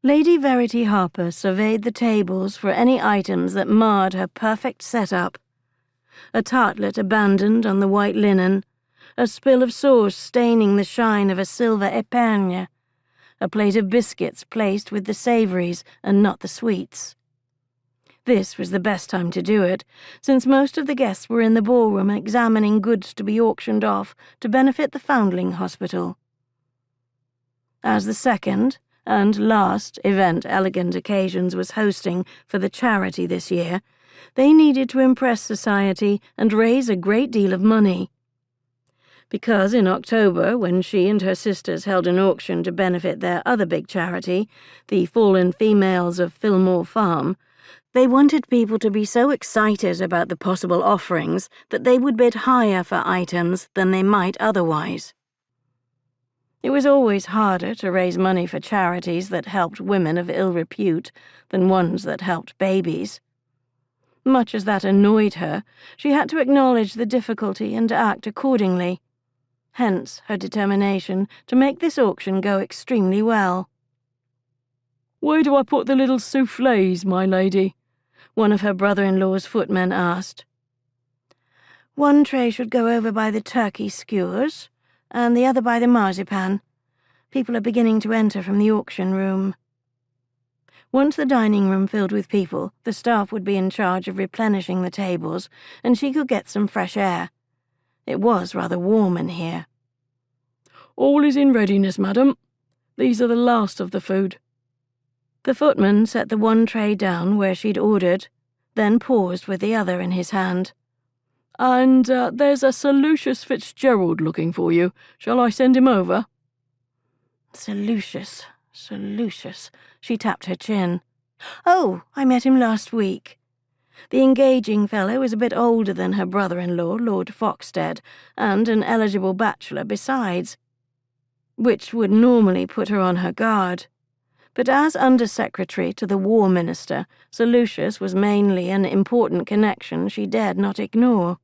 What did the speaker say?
Lady Verity Harper surveyed the tables for any items that marred her perfect setup. A tartlet abandoned on the white linen, a spill of sauce staining the shine of a silver épergne, a plate of biscuits placed with the savouries and not the sweets. This was the best time to do it, since most of the guests were in the ballroom examining goods to be auctioned off to benefit the Foundling Hospital. As the second and last event Elegant Occasions was hosting for the charity this year, they needed to impress society and raise a great deal of money. Because in October, when she and her sisters held an auction to benefit their other big charity, the Fallen Females of Fillmore Farm, they wanted people to be so excited about the possible offerings that they would bid higher for items than they might otherwise. It was always harder to raise money for charities that helped women of ill repute than ones that helped babies. Much as that annoyed her, she had to acknowledge the difficulty and act accordingly. Hence her determination to make this auction go extremely well. "Where do I put the little soufflés, my lady?" one of her brother-in-law's footmen asked. "One tray should go over by the turkey skewers, and the other by the marzipan. People are beginning to enter from the auction room." Once the dining room filled with people, the staff would be in charge of replenishing the tables, and she could get some fresh air. It was rather warm in here. "All is in readiness, madam. These are the last of the food." The footman set the one tray down where she'd ordered, then paused with the other in his hand. "And there's a Sir Lucius Fitzgerald looking for you. Shall I send him over?" Sir Lucius, she tapped her chin. "Oh, I met him last week." The engaging fellow was a bit older than her brother-in-law, Lord Foxstead, and an eligible bachelor besides, which would normally put her on her guard. But as Under-Secretary to the War Minister, Sir Lucius was mainly an important connection she dared not ignore.